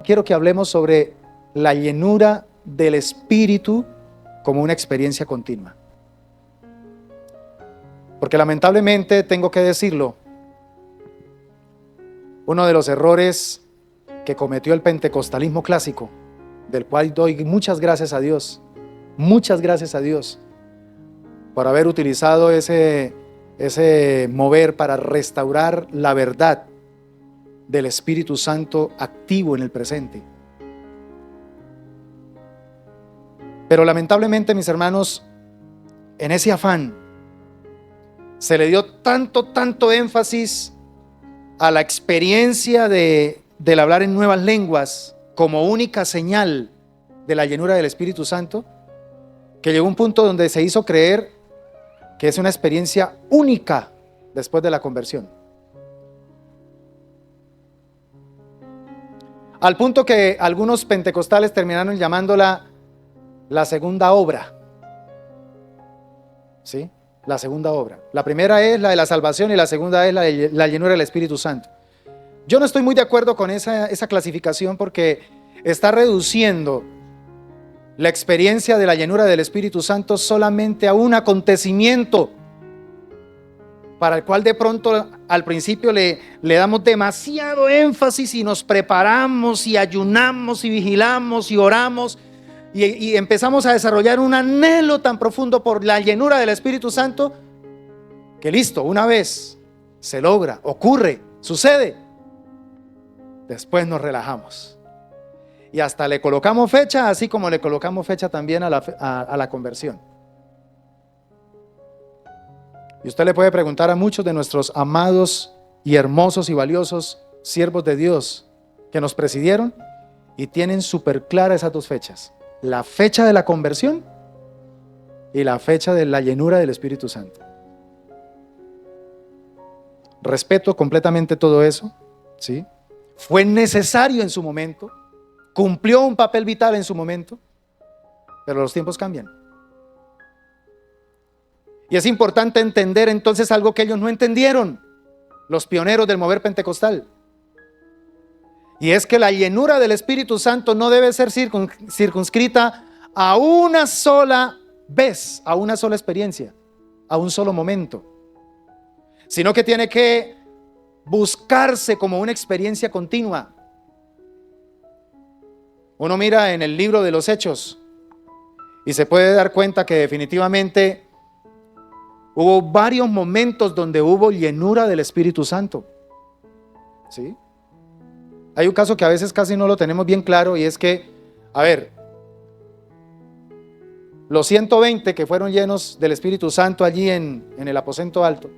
quiero que hablemos sobre la llenura del Espíritu como una experiencia continua. Porque lamentablemente, tengo que decirlo, uno de los errores que cometió el pentecostalismo clásico, del cual doy muchas gracias a Dios por haber utilizado ese mover para restaurar la verdad del Espíritu Santo activo en el presente. Pero lamentablemente, mis hermanos, en ese afán se le dio tanto énfasis a la experiencia del hablar en nuevas lenguas como única señal de la llenura del Espíritu Santo, que llegó un punto donde se hizo creer que es una experiencia única después de la conversión. Al punto que algunos pentecostales terminaron llamándola la segunda obra. ¿Sí? La segunda obra. La primera es la de la salvación y la segunda es la llenura del Espíritu Santo. Yo no estoy muy de acuerdo con esa clasificación, porque está reduciendo la experiencia de la llenura del Espíritu Santo solamente a un acontecimiento para el cual de pronto al principio le damos demasiado énfasis y nos preparamos y ayunamos y vigilamos y oramos y empezamos a desarrollar un anhelo tan profundo por la llenura del Espíritu Santo que listo, una vez se logra, ocurre, sucede, después nos relajamos y hasta le colocamos fecha, así como le colocamos fecha también a la conversión. Y usted le puede preguntar a muchos de nuestros amados y hermosos y valiosos siervos de Dios que nos presidieron y tienen súper claras esas dos fechas: la fecha de la conversión y la fecha de la llenura del Espíritu Santo. Respeto completamente todo eso, ¿sí? Fue necesario en su momento, cumplió un papel vital en su momento, pero los tiempos cambian. Y es importante entender entonces algo que ellos no entendieron, los pioneros del mover pentecostal. Y es que la llenura del Espíritu Santo no debe ser circunscrita a una sola vez, a una sola experiencia, a un solo momento, sino que tiene que buscarse como una experiencia continua. Uno mira en el libro de los Hechos y se puede dar cuenta que definitivamente hubo varios momentos donde hubo llenura del Espíritu Santo. ¿Sí? Hay un caso que a veces casi no lo tenemos bien claro, y es que, los 120 que fueron llenos del Espíritu Santo allí en el aposento alto,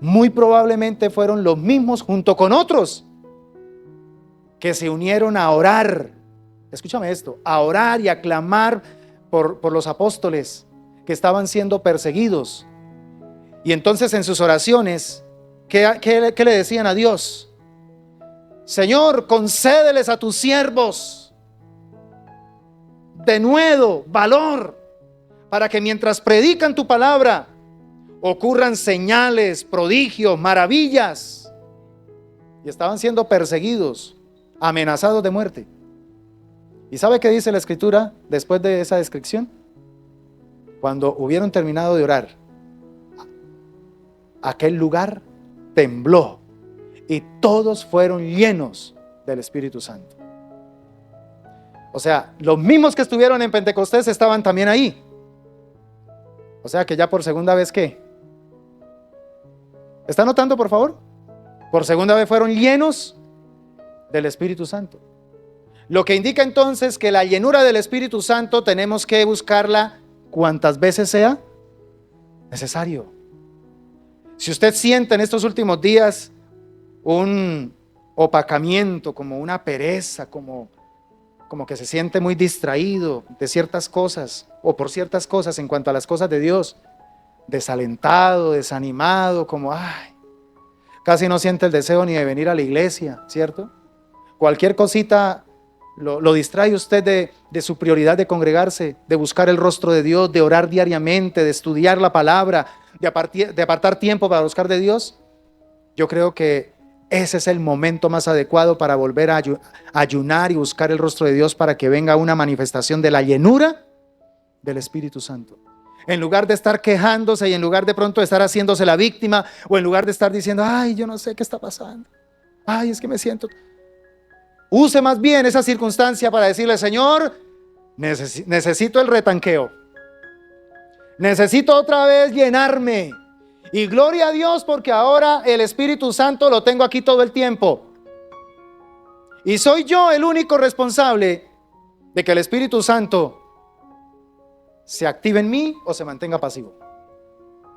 muy probablemente fueron los mismos junto con otros que se unieron a orar. Escúchame esto, a orar y a clamar por los apóstoles que estaban siendo perseguidos. Y entonces en sus oraciones, ¿qué le decían a Dios? Señor, concédeles a tus siervos denuedo, valor, para que mientras predican tu palabra ocurran señales, prodigios, maravillas. Y estaban siendo perseguidos, amenazados de muerte. ¿Y sabe qué dice la Escritura después de esa descripción? Cuando hubieron terminado de orar, aquel lugar tembló y todos fueron llenos del Espíritu Santo. O sea, los mismos que estuvieron en Pentecostés estaban también ahí. O sea que ya por segunda vez, ¿qué? ¿Está notando, por favor? Por segunda vez fueron llenos del Espíritu Santo. Lo que indica entonces que la llenura del Espíritu Santo tenemos que buscarla cuantas veces sea necesario. Si usted siente en estos últimos días un opacamiento, como una pereza, como que se siente muy distraído de ciertas cosas o por ciertas cosas en cuanto a las cosas de Dios, desalentado, desanimado, como casi no siente el deseo ni de venir a la iglesia, ¿cierto? Cualquier cosita lo distrae usted de su prioridad de congregarse, de buscar el rostro de Dios, de orar diariamente, de estudiar la palabra, de apartar tiempo para buscar de Dios. Yo creo que ese es el momento más adecuado para volver a ayunar y buscar el rostro de Dios para que venga una manifestación de la llenura del Espíritu Santo. En lugar de estar quejándose y en lugar de pronto de estar haciéndose la víctima, o en lugar de estar diciendo, ay, yo no sé qué está pasando, ay, es que me siento. Use más bien esa circunstancia para decirle, Señor, necesito el retanqueo. Necesito otra vez llenarme. Y gloria a Dios porque ahora el Espíritu Santo lo tengo aquí todo el tiempo. Y soy yo el único responsable de que el Espíritu Santo se active en mí o se mantenga pasivo.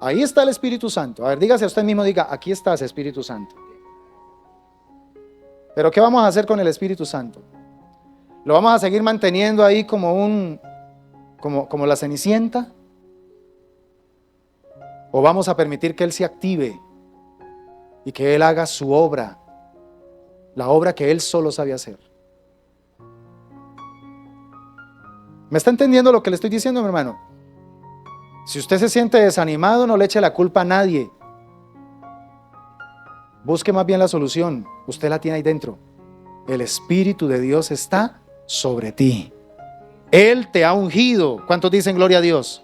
Ahí está el Espíritu Santo. A ver, dígase a usted mismo, diga, aquí estás, Espíritu Santo. Pero ¿qué vamos a hacer con el Espíritu Santo? ¿Lo vamos a seguir manteniendo ahí como la Cenicienta? ¿O vamos a permitir que Él se active y que Él haga su obra, la obra que Él solo sabe hacer? ¿Me está entendiendo lo que le estoy diciendo, mi hermano? Si usted se siente desanimado, no le eche la culpa a nadie. Busque más bien la solución. Usted la tiene ahí dentro. El Espíritu de Dios está sobre ti. Él te ha ungido. ¿Cuántos dicen gloria a Dios?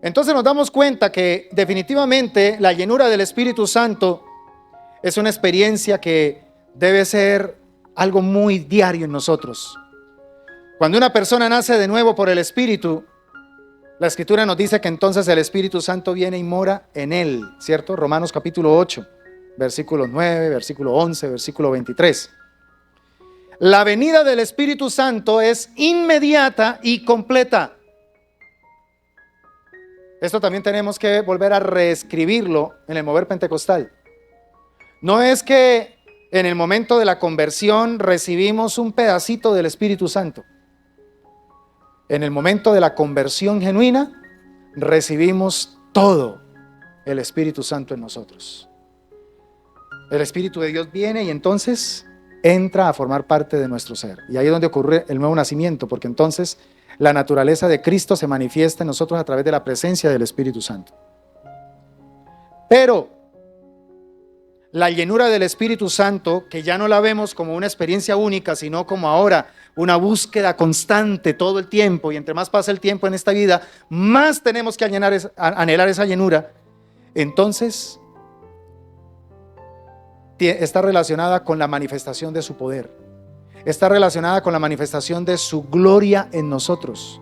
Entonces nos damos cuenta que definitivamente la llenura del Espíritu Santo es una experiencia que debe ser algo muy diario en nosotros. Cuando una persona nace de nuevo por el Espíritu, la Escritura nos dice que entonces el Espíritu Santo viene y mora en él, ¿cierto? Romanos capítulo 8, versículo 9, versículo 11, versículo 23. La venida del Espíritu Santo es inmediata y completa. Esto también tenemos que volver a reescribirlo en el mover pentecostal. No es que en el momento de la conversión recibimos un pedacito del Espíritu Santo. En el momento de la conversión genuina recibimos todo el Espíritu Santo en nosotros. El Espíritu de Dios viene y entonces entra a formar parte de nuestro ser. Y ahí es donde ocurre el nuevo nacimiento, porque entonces la naturaleza de Cristo se manifiesta en nosotros a través de la presencia del Espíritu Santo. Pero la llenura del Espíritu Santo, que ya no la vemos como una experiencia única, sino como ahora una búsqueda constante todo el tiempo, y entre más pasa el tiempo en esta vida, más tenemos que anhelar esa llenura. Entonces está relacionada con la manifestación de su poder. Está relacionada con la manifestación de su gloria en nosotros.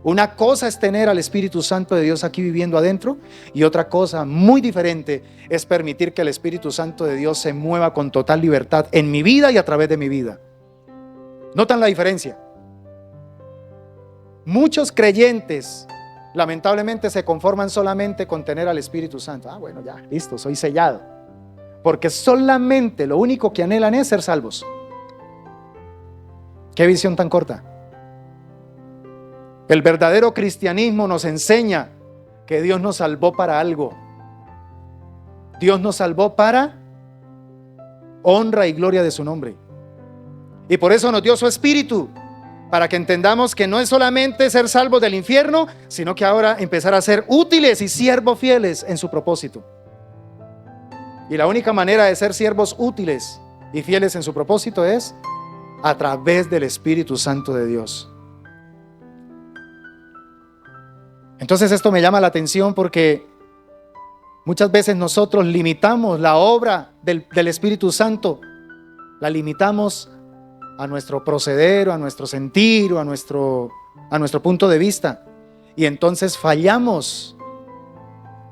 Una cosa es tener al Espíritu Santo de Dios aquí viviendo adentro, y otra cosa muy diferente es permitir que el Espíritu Santo de Dios se mueva con total libertad en mi vida y a través de mi vida. ¿Notan la diferencia? Muchos creyentes lamentablemente se conforman solamente con tener al Espíritu Santo. Ah, bueno, ya, listo, soy sellado. Porque solamente lo único que anhelan es ser salvos. ¿Qué visión tan corta? El verdadero cristianismo nos enseña que Dios nos salvó para algo. Dios nos salvó para honra y gloria de su nombre. Y por eso nos dio su Espíritu, para que entendamos que no es solamente ser salvos del infierno, sino que ahora empezar a ser útiles y siervos fieles en su propósito. Y la única manera de ser siervos útiles y fieles en su propósito es a través del Espíritu Santo de Dios. Entonces esto me llama la atención porque muchas veces nosotros limitamos la obra del Espíritu Santo, la limitamos a nuestro proceder, o a nuestro sentir, o a nuestro punto de vista, y entonces fallamos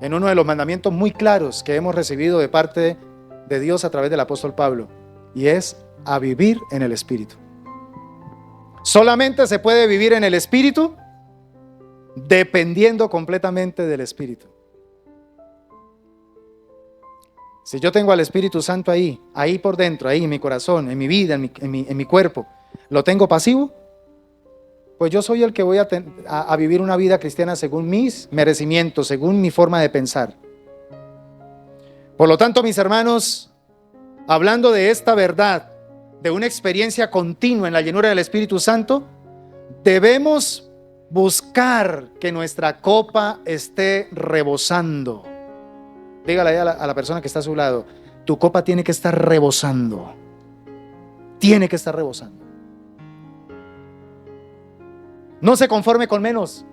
en uno de los mandamientos muy claros que hemos recibido de parte de Dios a través del apóstol Pablo, y es a vivir en el Espíritu. Solamente se puede vivir en el Espíritu dependiendo completamente del Espíritu. Si yo tengo al Espíritu Santo ahí por dentro, ahí en mi corazón, en mi vida, en mi cuerpo, ¿lo tengo pasivo? Pues yo soy el que voy a vivir una vida cristiana según mis merecimientos, según mi forma de pensar. Por lo tanto, mis hermanos, hablando de esta verdad, de una experiencia continua en la llenura del Espíritu Santo, debemos buscar que nuestra copa esté rebosando. Dígale a la persona que está a su lado, tu copa tiene que estar rebosando. Tiene que estar rebosando. No se conforme con menos.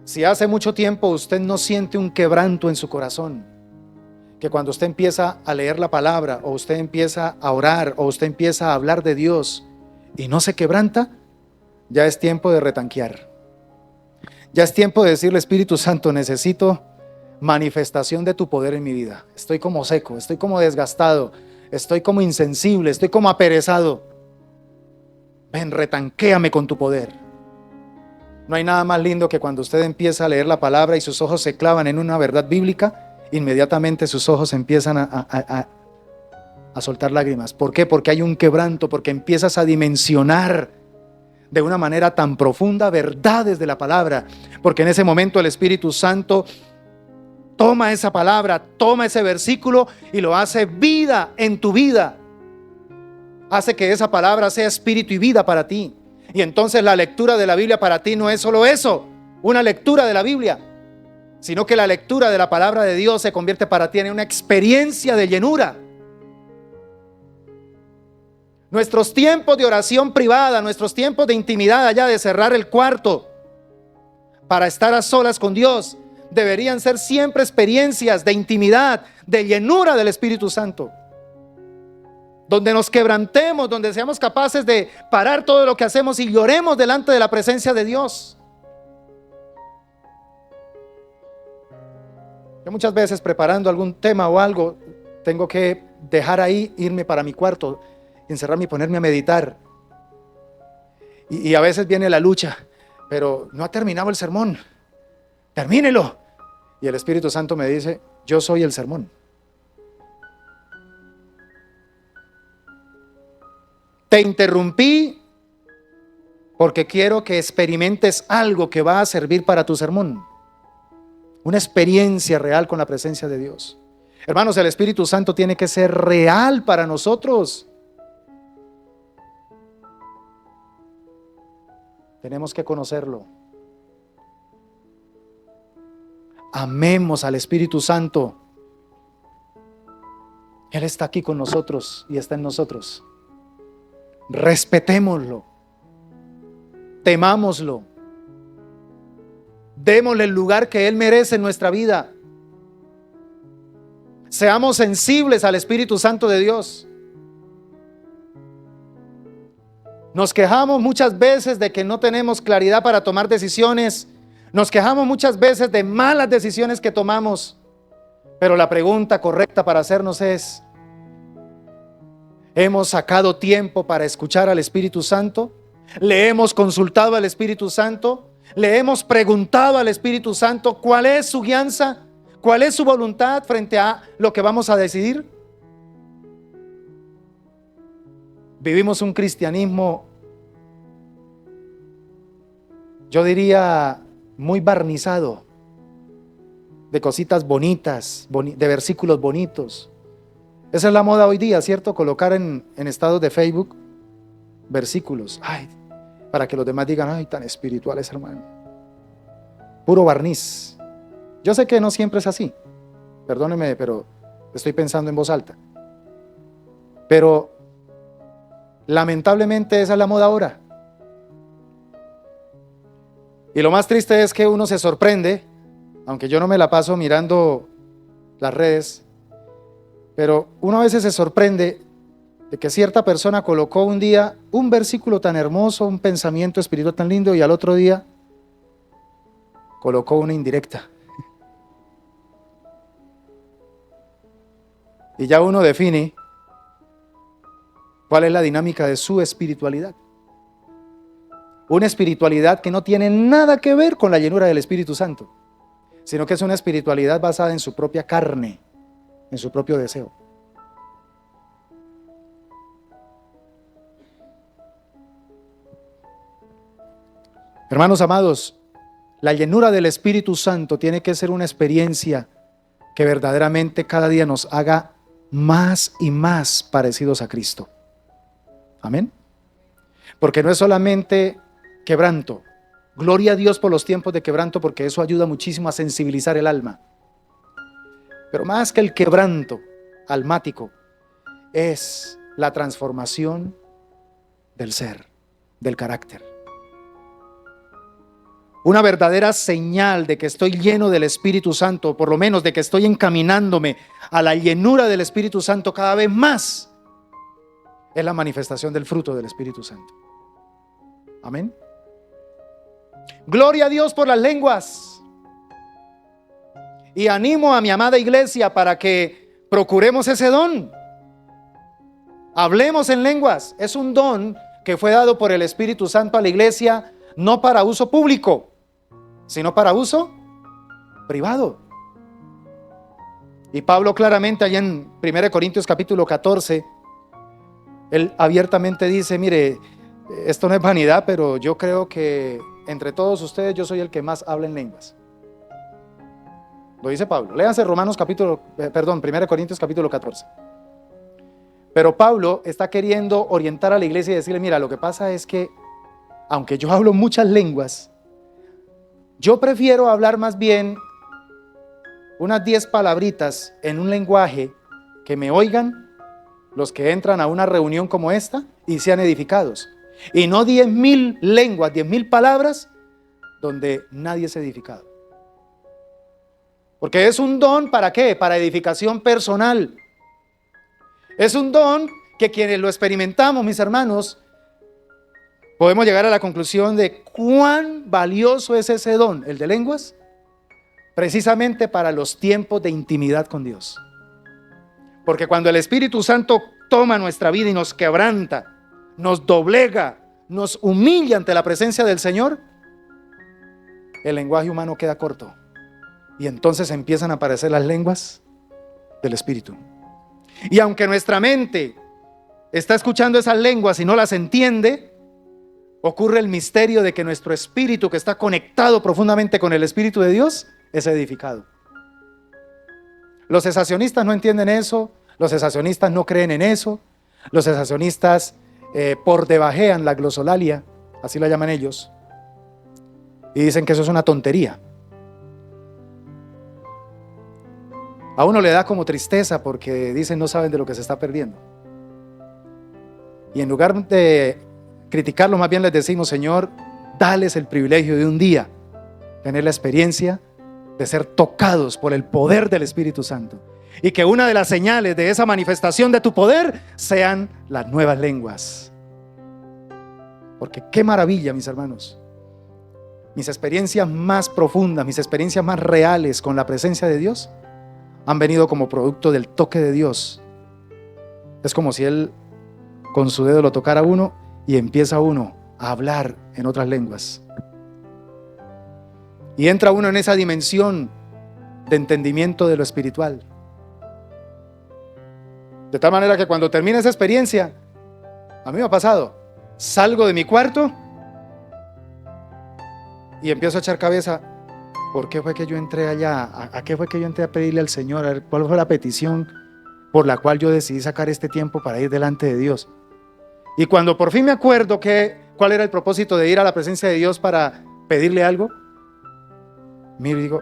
Si hace mucho tiempo usted no siente un quebranto en su corazón, que cuando usted empieza a leer la palabra, o usted empieza a orar, o usted empieza a hablar de Dios y no se quebranta, ya es tiempo de retanquear. Ya es tiempo de decirle, Espíritu Santo, necesito manifestación de tu poder en mi vida. Estoy como seco, estoy como desgastado, estoy como insensible, estoy como aperezado. Ven, retanquéame con tu poder. No hay nada más lindo que cuando usted empieza a leer la palabra y sus ojos se clavan en una verdad bíblica, inmediatamente sus ojos empiezan a soltar lágrimas. ¿Por qué? Porque hay un quebranto, porque empiezas a dimensionar de una manera tan profunda verdades de la palabra, porque en ese momento el Espíritu Santo toma esa palabra, toma ese versículo y lo hace vida en tu vida. Hace que esa palabra sea espíritu y vida para ti. Y entonces la lectura de la Biblia para ti no es solo eso, una lectura de la Biblia, sino que la lectura de la palabra de Dios se convierte para ti en una experiencia de llenura. Nuestros tiempos de oración privada, nuestros tiempos de intimidad allá, de cerrar el cuarto para estar a solas con Dios, deberían ser siempre experiencias de intimidad, de llenura del Espíritu Santo, donde nos quebrantemos, donde seamos capaces de parar todo lo que hacemos y lloremos delante de la presencia de Dios. Yo muchas veces, preparando algún tema o algo, tengo que dejar ahí, irme para mi cuarto, encerrarme y ponerme a meditar. Y a veces viene la lucha, pero no ha terminado el sermón, termínelo. Y el Espíritu Santo me dice, yo soy el sermón. Te interrumpí porque quiero que experimentes algo que va a servir para tu sermón. Una experiencia real con la presencia de Dios. Hermanos, el Espíritu Santo tiene que ser real para nosotros. Tenemos que conocerlo. Amemos al Espíritu Santo. Él está aquí con nosotros y está en nosotros. Respetémoslo. Temámoslo. Démosle el lugar que Él merece en nuestra vida. Seamos sensibles al Espíritu Santo de Dios. Nos quejamos muchas veces de que no tenemos claridad para tomar decisiones. Nos quejamos muchas veces de malas decisiones que tomamos. Pero la pregunta correcta para hacernos es, ¿hemos sacado tiempo para escuchar al Espíritu Santo? ¿Le hemos consultado al Espíritu Santo? ¿Le hemos preguntado al Espíritu Santo cuál es su guianza? ¿Cuál es su voluntad frente a lo que vamos a decidir? Vivimos un cristianismo, yo diría, muy barnizado, de cositas bonitas, de versículos bonitos. Esa es la moda hoy día, ¿cierto? Colocar en estados de Facebook versículos, para que los demás digan, tan espirituales, hermano. Puro barniz. Yo sé que no siempre es así, perdóneme, pero estoy pensando en voz alta. Pero lamentablemente esa es la moda ahora. Y lo más triste es que uno se sorprende, aunque yo no me la paso mirando las redes, pero uno a veces se sorprende de que cierta persona colocó un día un versículo tan hermoso, un pensamiento espiritual tan lindo, y al otro día colocó una indirecta. Y ya uno define cuál es la dinámica de su espiritualidad. Una espiritualidad que no tiene nada que ver con la llenura del Espíritu Santo, sino que es una espiritualidad basada en su propia carne, en su propio deseo. Hermanos amados, la llenura del Espíritu Santo tiene que ser una experiencia que verdaderamente cada día nos haga más y más parecidos a Cristo. Amén. Porque no es solamente quebranto, Gloria a Dios por los tiempos de quebranto, porque eso ayuda muchísimo a sensibilizar el alma. Pero más que el quebranto almático, es la transformación del ser, del carácter. Una verdadera señal de que estoy lleno del Espíritu Santo, o por lo menos de que estoy encaminándome a la llenura del Espíritu Santo cada vez más, es la manifestación del fruto del Espíritu Santo. Amén. Gloria a Dios por las lenguas. Y animo a mi amada iglesia para que procuremos ese don. Hablemos en lenguas. Es un don que fue dado por el Espíritu Santo a la iglesia, no para uso público, sino para uso privado. Y Pablo claramente allá en 1 Corintios capítulo 14, él abiertamente dice, mire, esto no es vanidad, pero yo creo que entre todos ustedes yo soy el que más habla en lenguas. Lo dice Pablo. Léanse 1 Corintios capítulo 14. Pero Pablo está queriendo orientar a la iglesia y decirle, mira, lo que pasa es que, aunque yo hablo muchas lenguas, yo prefiero hablar más bien unas 10 palabritas en un lenguaje que me oigan los que entran a una reunión como esta y sean edificados. Y no 10,000 lenguas, 10,000 palabras donde nadie es edificado. Porque es un don, ¿para qué? Para edificación personal. Es un don que quienes lo experimentamos, mis hermanos, podemos llegar a la conclusión de cuán valioso es ese don, el de lenguas, precisamente para los tiempos de intimidad con Dios. Porque cuando el Espíritu Santo toma nuestra vida y nos quebranta, nos doblega, nos humilla ante la presencia del Señor, el lenguaje humano queda corto. Y entonces empiezan a aparecer las lenguas del Espíritu. Y aunque nuestra mente está escuchando esas lenguas y no las entiende, ocurre el misterio de que nuestro espíritu, que está conectado profundamente con el Espíritu de Dios, es edificado. Los cesacionistas no entienden eso, los cesacionistas no creen en eso, los cesacionistas por debajean la glosolalia, así la llaman ellos, y dicen que eso es una tontería. A uno le da como tristeza porque dicen no saben de lo que se está perdiendo. Y en lugar de criticarlo, más bien les decimos, Señor, dales el privilegio de un día tener la experiencia de ser tocados por el poder del Espíritu Santo. Y que una de las señales de esa manifestación de tu poder sean las nuevas lenguas. Porque qué maravilla, mis hermanos. Mis experiencias más profundas, mis experiencias más reales con la presencia de Dios han venido como producto del toque de Dios. Es como si Él con su dedo lo tocara a uno y empieza uno a hablar en otras lenguas. Y entra uno en esa dimensión de entendimiento de lo espiritual. De tal manera que cuando termina esa experiencia, a mí me ha pasado, salgo de mi cuarto y empiezo a echar cabeza. ¿Por qué fue que yo entré allá? ¿A qué fue que yo entré a pedirle al Señor? A ver, ¿cuál fue la petición por la cual yo decidí sacar este tiempo para ir delante de Dios? Y cuando por fin me acuerdo cuál era el propósito de ir a la presencia de Dios para pedirle algo, miro y digo,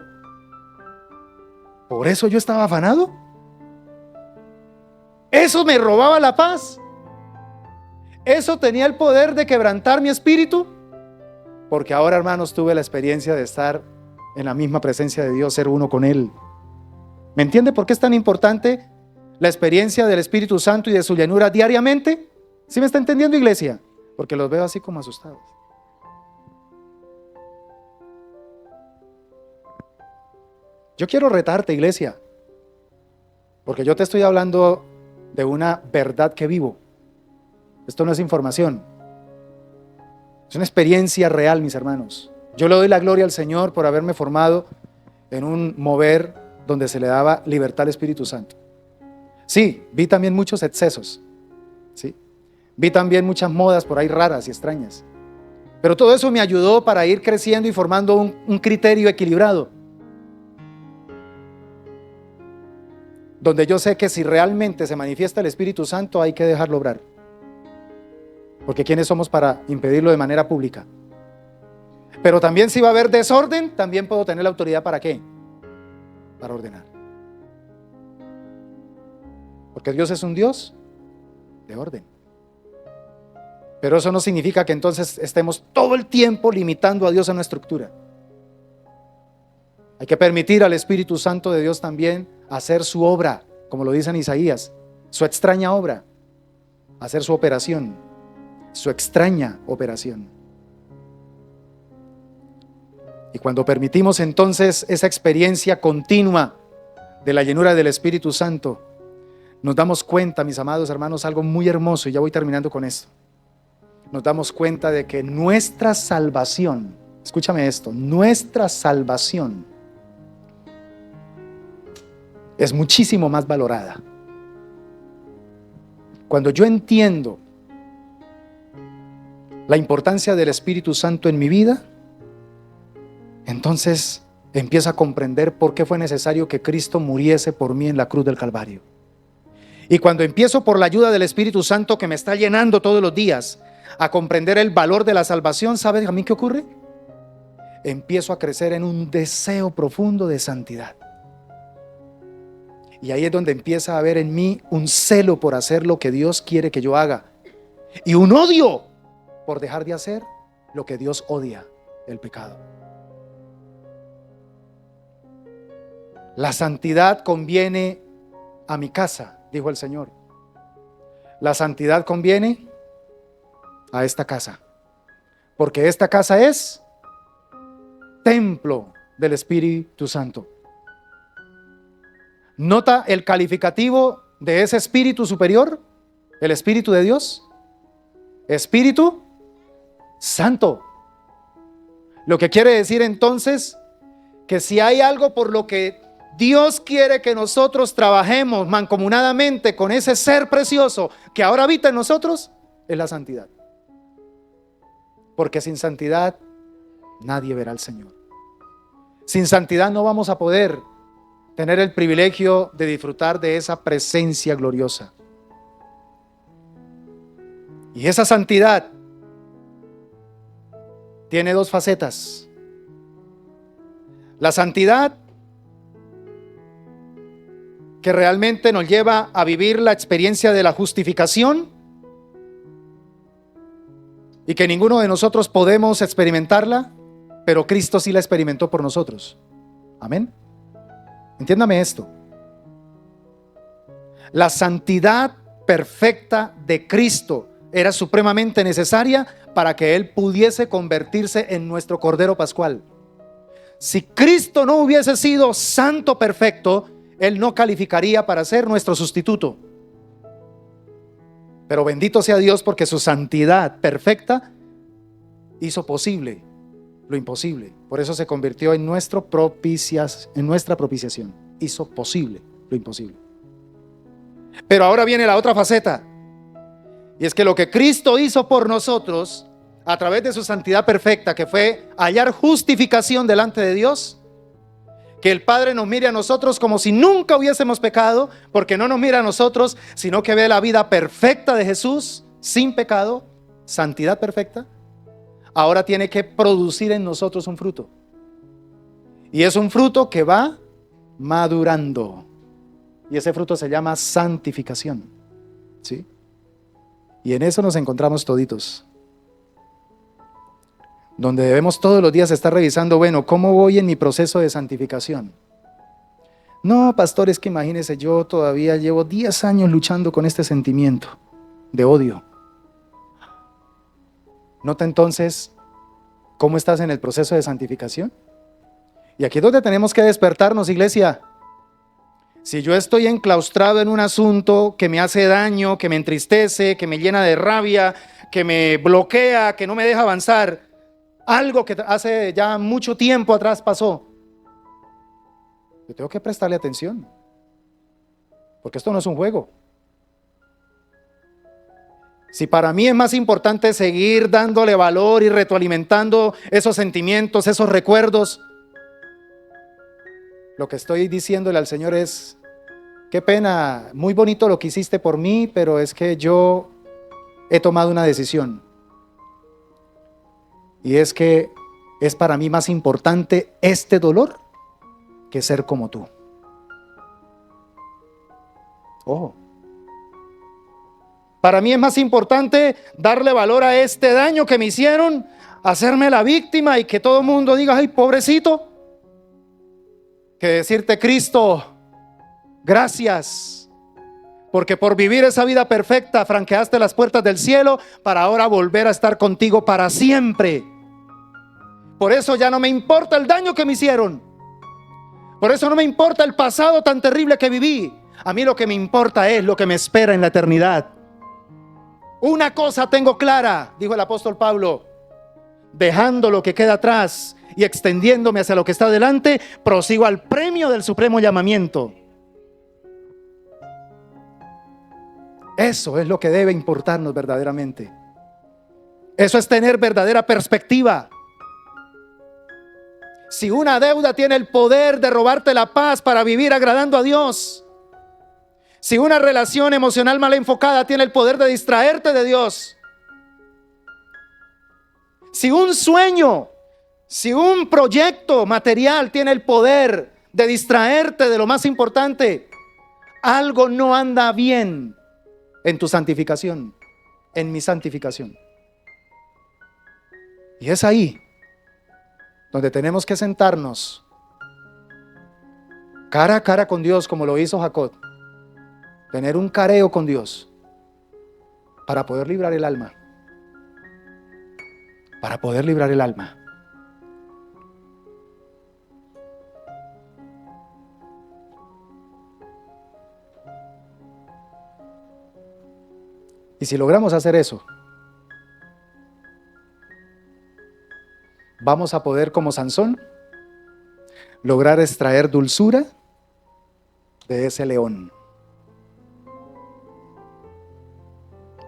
¿por eso yo estaba afanado? ¿Eso me robaba la paz? ¿Eso tenía el poder de quebrantar mi espíritu? Porque ahora, hermanos, tuve la experiencia de estar en la misma presencia de Dios, ser uno con Él. ¿Me entiende por qué es tan importante la experiencia del Espíritu Santo y de su llenura diariamente? ¿Sí me está entendiendo, iglesia? Porque los veo así como asustados. Yo quiero retarte, iglesia, porque yo te estoy hablando de una verdad que vivo. Esto no es información, es una experiencia real, mis hermanos. Yo le doy la gloria al Señor por haberme formado en un mover donde se le daba libertad al Espíritu Santo. Sí, vi también muchos excesos, ¿sí? Vi también muchas modas por ahí raras y extrañas. Pero todo eso me ayudó para ir creciendo y formando un criterio equilibrado. Donde yo sé que si realmente se manifiesta el Espíritu Santo hay que dejarlo obrar. Porque ¿quiénes somos para impedirlo de manera pública? Pero también si va a haber desorden, también puedo tener la autoridad ¿para qué? Para ordenar. Porque Dios es un Dios de orden. Pero eso no significa que entonces estemos todo el tiempo limitando a Dios en una estructura. Hay que permitir al Espíritu Santo de Dios también hacer su obra, como lo dice en Isaías, su extraña obra, hacer su operación, su extraña operación. Y cuando permitimos entonces esa experiencia continua de la llenura del Espíritu Santo, nos damos cuenta, mis amados hermanos, algo muy hermoso, y ya voy terminando con esto. Nos damos cuenta de que nuestra salvación, escúchame esto, nuestra salvación es muchísimo más valorada. Cuando yo entiendo la importancia del Espíritu Santo en mi vida, entonces empiezo a comprender por qué fue necesario que Cristo muriese por mí en la cruz del Calvario. Y cuando empiezo, por la ayuda del Espíritu Santo que me está llenando todos los días, a comprender el valor de la salvación, ¿sabes a mí qué ocurre? Empiezo a crecer en un deseo profundo de santidad. Y ahí es donde empieza a haber en mí un celo por hacer lo que Dios quiere que yo haga, y un odio por dejar de hacer lo que Dios odia, el pecado. La santidad conviene a mi casa, dijo el Señor. La santidad conviene a esta casa, porque esta casa es templo del Espíritu Santo. ¿Nota el calificativo de ese Espíritu superior? El Espíritu de Dios. Espíritu Santo. Lo que quiere decir entonces que si hay algo por lo que Dios quiere que nosotros trabajemos mancomunadamente con ese ser precioso que ahora habita en nosotros, es la santidad. Porque sin santidad nadie verá al Señor. Sin santidad no vamos a poder tener el privilegio de disfrutar de esa presencia gloriosa. Y esa santidad tiene dos facetas. La santidad que realmente nos lleva a vivir la experiencia de la justificación y que ninguno de nosotros podemos experimentarla, pero Cristo sí la experimentó por nosotros. Amén. Entiéndame esto. La santidad perfecta de Cristo era supremamente necesaria para que Él pudiese convertirse en nuestro Cordero Pascual. Si Cristo no hubiese sido santo perfecto, Él no calificaría para ser nuestro sustituto. Pero bendito sea Dios, porque su santidad perfecta hizo posible lo imposible. Por eso se convirtió en nuestra propiciación. Hizo posible lo imposible. Pero ahora viene la otra faceta. Y es que lo que Cristo hizo por nosotros, a través de su santidad perfecta, que fue hallar justificación delante de Dios, que el Padre nos mire a nosotros como si nunca hubiésemos pecado, porque no nos mira a nosotros, sino que ve la vida perfecta de Jesús, sin pecado, santidad perfecta. Ahora tiene que producir en nosotros un fruto. Y es un fruto que va madurando. Y ese fruto se llama santificación. ¿Sí? Y en eso nos encontramos toditos. Donde debemos todos los días estar revisando, bueno, ¿cómo voy en mi proceso de santificación? No, pastor, es que imagínese, yo todavía llevo 10 años luchando con este sentimiento de odio. Nota entonces cómo estás en el proceso de santificación. Y aquí es donde tenemos que despertarnos, iglesia. Si yo estoy enclaustrado en un asunto que me hace daño, que me entristece, que me llena de rabia, que me bloquea, que no me deja avanzar, algo que hace ya mucho tiempo atrás pasó, yo tengo que prestarle atención, porque esto no es un juego. Si para mí es más importante seguir dándole valor y retroalimentando esos sentimientos, esos recuerdos, lo que estoy diciéndole al Señor es: qué pena, muy bonito lo que hiciste por mí, pero es que yo he tomado una decisión. Y es que es para mí más importante este dolor que ser como tú. Oh. Para mí es más importante darle valor a este daño que me hicieron, hacerme la víctima y que todo el mundo diga, ay, pobrecito, que decirte, Cristo, gracias, porque por vivir esa vida perfecta franqueaste las puertas del cielo para ahora volver a estar contigo para siempre. Por eso ya no me importa el daño que me hicieron. Por eso no me importa el pasado tan terrible que viví. A mí lo que me importa es lo que me espera en la eternidad. Una cosa tengo clara, dijo el apóstol Pablo: dejando lo que queda atrás y extendiéndome hacia lo que está adelante, prosigo al premio del supremo llamamiento. Eso es lo que debe importarnos verdaderamente. Eso es tener verdadera perspectiva. Si una deuda tiene el poder de robarte la paz para vivir agradando a Dios, si una relación emocional mal enfocada tiene el poder de distraerte de Dios, si un sueño, si un proyecto material tiene el poder de distraerte de lo más importante, algo no anda bien en tu santificación, en mi santificación. Y es ahí donde tenemos que sentarnos cara a cara con Dios, como lo hizo Jacob. Tener un careo con Dios para poder librar el alma. Para poder librar el alma. Y si logramos hacer eso, vamos a poder, como Sansón, lograr extraer dulzura de ese león.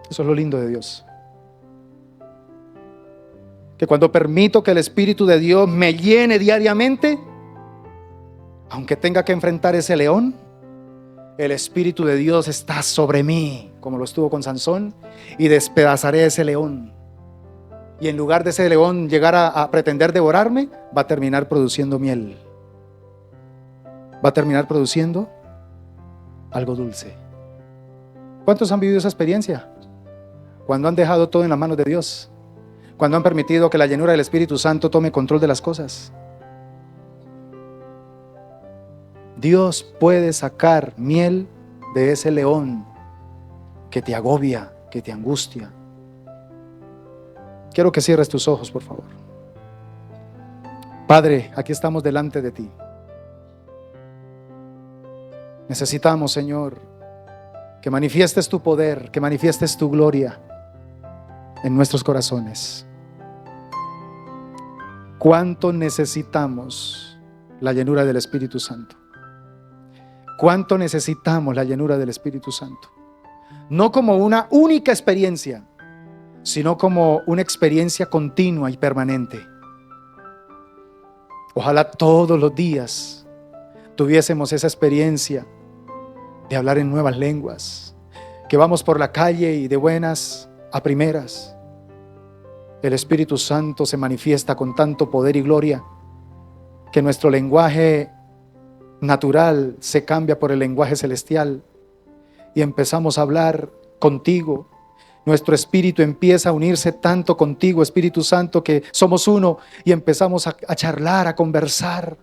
Eso es lo lindo de Dios. Que cuando permito que el Espíritu de Dios me llene diariamente, aunque tenga que enfrentar ese león, el Espíritu de Dios está sobre mí, como lo estuvo con Sansón, y despedazaré ese león. Y en lugar de ese león llegar a pretender devorarme, va a terminar produciendo miel. Va a terminar produciendo algo dulce. ¿Cuántos han vivido esa experiencia? Cuando han dejado todo en las manos de Dios. Cuando han permitido que la llenura del Espíritu Santo tome control de las cosas. Dios puede sacar miel de ese león que te agobia, que te angustia. Quiero que cierres tus ojos, por favor. Padre, aquí estamos delante de ti. Necesitamos, Señor, que manifiestes tu poder, que manifiestes tu gloria en nuestros corazones. ¿Cuánto necesitamos la llenura del Espíritu Santo? ¿Cuánto necesitamos la llenura del Espíritu Santo? No como una única experiencia, sino como una experiencia continua y permanente. Ojalá todos los días tuviésemos esa experiencia de hablar en nuevas lenguas, que vamos por la calle y de buenas a primeras el Espíritu Santo se manifiesta con tanto poder y gloria que nuestro lenguaje natural se cambia por el lenguaje celestial y empezamos a hablar contigo. Nuestro espíritu empieza a unirse tanto contigo, Espíritu Santo, que somos uno y empezamos a charlar, a conversar.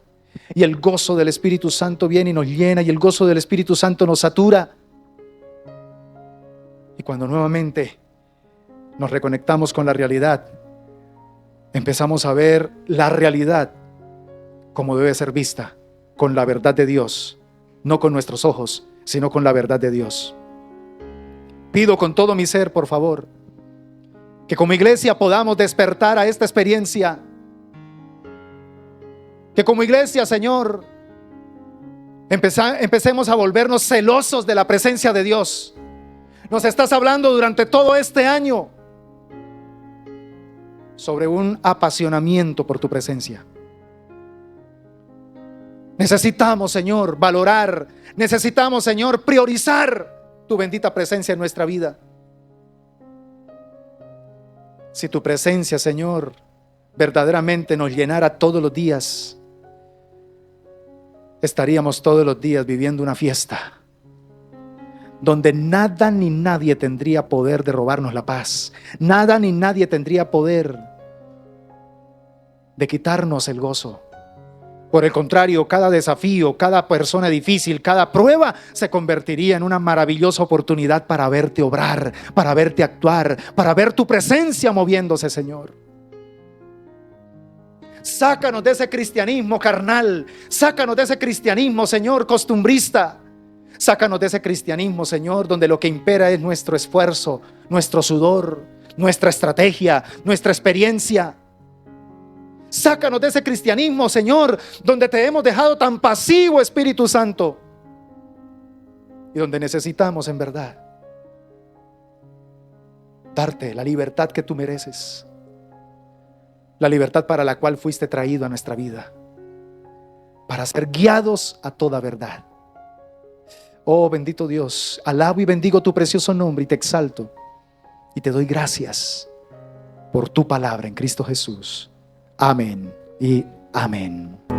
Y el gozo del Espíritu Santo viene y nos llena, y el gozo del Espíritu Santo nos satura. Y cuando nuevamente nos reconectamos con la realidad, empezamos a ver la realidad como debe ser vista, con la verdad de Dios, no con nuestros ojos, sino con la verdad de Dios. Pido con todo mi ser, por favor, que como iglesia podamos despertar a esta experiencia. Que como iglesia, Señor, empecemos a volvernos celosos de la presencia de Dios. Nos estás hablando durante todo este año sobre un apasionamiento por tu presencia. Necesitamos, Señor, valorar. Necesitamos, Señor, priorizar tu bendita presencia en nuestra vida. Si tu presencia, Señor, verdaderamente nos llenara todos los días, estaríamos todos los días viviendo una fiesta donde nada ni nadie tendría poder de robarnos la paz. Nada ni nadie tendría poder de quitarnos el gozo. Por el contrario, cada desafío, cada persona difícil, cada prueba se convertiría en una maravillosa oportunidad para verte obrar, para verte actuar, para ver tu presencia moviéndose, Señor. Sácanos de ese cristianismo carnal, sácanos de ese cristianismo, Señor, costumbrista. Sácanos de ese cristianismo, Señor, donde lo que impera es nuestro esfuerzo, nuestro sudor, nuestra estrategia, nuestra experiencia. Sácanos de ese cristianismo, Señor, donde te hemos dejado tan pasivo, Espíritu Santo, y donde necesitamos en verdad darte la libertad que tú mereces, la libertad para la cual fuiste traído a nuestra vida, para ser guiados a toda verdad. Oh bendito Dios, alabo y bendigo tu precioso nombre y te exalto y te doy gracias por tu palabra en Cristo Jesús. Amén y amén.